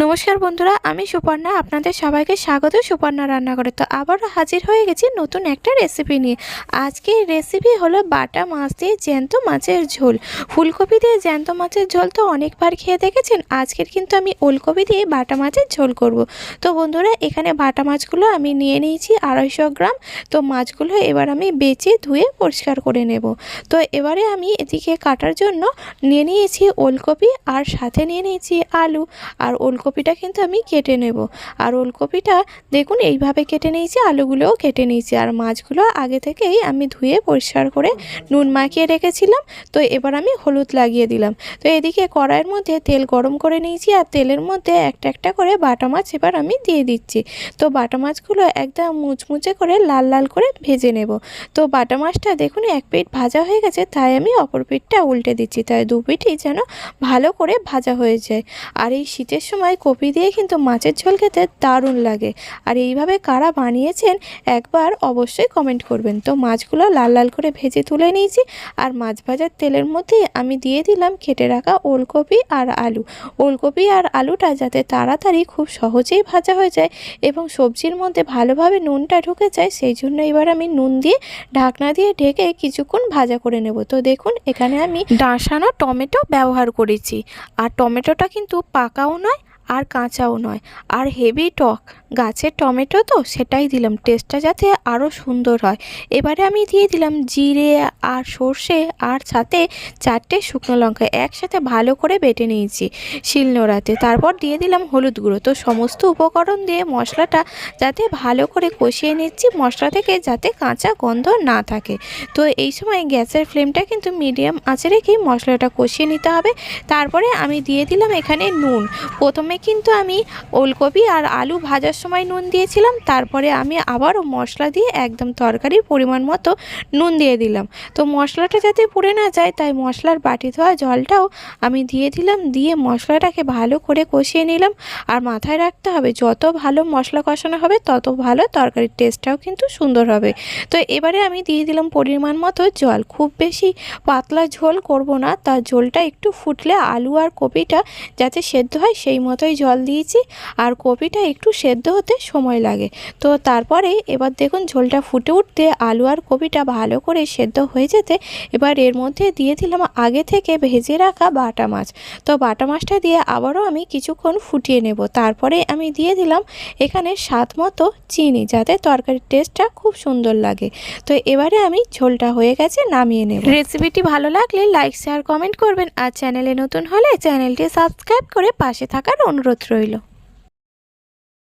নমস্কার বন্ধুরা, আমি সুপর্ণা। আপনাদের সবাইকে স্বাগত সুপর্ণা রান্নাঘরে। তো আবারও হাজির হয়ে গেছি নতুন একটা রেসিপি নিয়ে। আজকের রেসিপি হলো বাটা মাছ দিয়ে জ্যান্ত মাছের ঝোল। ফুলকপি দিয়ে জ্যান্ত মাছের ঝোল তো অনেকবার খেয়ে দেখেছেন। আজকের কিন্তু আমি ওলকপি দিয়ে বাটা মাছের ঝোল করব। তো বন্ধুরা, এখানে বাটা মাছগুলো আমি নিয়ে নিয়েছি 250 গ্রাম। তো মাছগুলো এবার আমি বেছে ধুয়ে পরিষ্কার করে নেব। তো এবারে আমি এদিকে কাটার জন্য নিয়ে নিয়েছি ওলকপি, আর সাথে নিয়ে নিয়েছি আলু। আর ওলকপিটা কিন্তু আমি কেটে নেব। আর ওলকপিটা দেখুন এইভাবে কেটে নিয়েছি, আলুগুলোও কেটে নিয়েছি। আর মাছগুলো আগে থেকেই আমি ধুয়ে পরিষ্কার করে নুন মাখিয়ে রেখেছিলাম। তো এবার আমি হলুদ লাগিয়ে দিলাম। তো এদিকে কড়াইয়ের মধ্যে তেল গরম করে নিয়েছি, আর তেলের মধ্যে একটা একটা করে বাটা মাছ এবার আমি দিয়ে দিচ্ছি। তো বাটা মাছগুলো একদম মুচমুচে করে লাল লাল করে ভেজে নেব। তো বাটা মাছটা দেখুন এক পিঠ ভাজা হয়ে গেছে, তাই আমি অপর পিঠটা উল্টে দিচ্ছি, তাই দু পিঠই যেন ভালো করে ভাজা হয়ে যায়। আর এই শীতের সময় কপি দিয়ে কিন্তু মাছের ঝোল খেতে দারুণ লাগে। আর এইভাবে কারা বানিয়েছেন একবার অবশ্যই কমেন্ট করবেন। তো মাছগুলো লাল লাল করে ভেজে তুলে নিয়েছি। আর মাছ ভাজার তেলের মধ্যে আমি দিয়ে দিলাম কেটে রাখা ওলকপি আর আলু। ওলকপি আর আলুটা যাতে তাড়াতাড়ি খুব সহজেই ভাজা হয়ে যায় এবং সবজির মধ্যে ভালোভাবে নুনটা ঢুকে যায়, সেই জন্য এবার আমি নুন দিয়ে ঢাকনা দিয়ে ঢেকে কিছুক্ষণ ভাজা করে নেব। তো দেখুন এখানে আমি ডাঁসানো টমেটো ব্যবহার করেছি। আর টমেটোটা কিন্তু পাকাও নয় আর কাঁচাও নয়, আর হেভি টক গাছের টমেটো, তো সেটাই দিলাম টেস্টটা যাতে আরও সুন্দর হয়। এবারে আমি দিয়ে দিলাম জিরে আর সর্ষে, আর সাথে 4টে শুকনো লঙ্কা একসাথে ভালো করে বেটে নিয়েছি শিলনোড়াতে। তারপর দিয়ে দিলাম হলুদ গুঁড়ো। তো সমস্ত উপকরণ দিয়ে মশলাটা যাতে ভালো করে কষিয়ে নিচ্ছি, মশলা থেকে যাতে কাঁচা গন্ধ না থাকে। তো এই সময় গ্যাসের ফ্লেমটা কিন্তু মিডিয়াম আঁচে রেখেই মশলাটা কষিয়ে নিতে হবে। তারপরে আমি দিয়ে দিলাম এখানে নুন। প্রথমে কিন্তু আমি ওলকপি আর আলু ভাজার সময় নুন দিয়েছিলাম, তারপরে আমি আবারও মশলা দিয়ে একদম তরকারির পরিমাণ মতো নুন দিয়ে দিলাম। তো মশলাটা যাতে পুড়ে না যায়, তাই মশলার বাটি ধোয়া জলটাও আমি দিয়ে দিলাম। দিয়ে মশলাটাকে ভালো করে কষিয়ে নিলাম। আর মাথায় রাখতে হবে, যত ভালো মশলা কষানো হবে তত ভালো তরকারির টেস্টটাও কিন্তু সুন্দর হবে। তো এবারে আমি দিয়ে দিলাম পরিমাণ মতো জল। খুব বেশি পাতলা ঝোল করব না, তার ঝোলটা একটু ফুটলে আলু আর কপিটা যাতে সেদ্ধ হয় সেই মতোই জল দিয়েছি। আর কপিটা একটু সেদ্ধ হতে সময় লাগে। তো তারপরে এবার দেখুন ঝোলটা ফুটে উঠতে আলু আর কপিটা ভালো করে সেদ্ধ হয়ে যেতে এবার এর মধ্যে দিয়ে দিলাম আগে থেকে ভেজে রাখা বাটা মাছ। তো বাটা মাছটা দিয়ে আবারও আমি কিছুক্ষণ ফুটিয়ে নেব। তারপরে আমি দিয়ে দিলাম এখানে স্বাদ মতো চিনি, যাতে তরকারির টেস্টটা খুব সুন্দর লাগে। তো এবারে আমি ঝোলটা হয়ে গেছে, নামিয়ে নেব। রেসিপিটি ভালো লাগলে লাইক শেয়ার কমেন্ট করবেন। আর চ্যানেলে নতুন হলে চ্যানেলটি সাবস্ক্রাইব করে পাশে থাকার অনুরোধ রইল।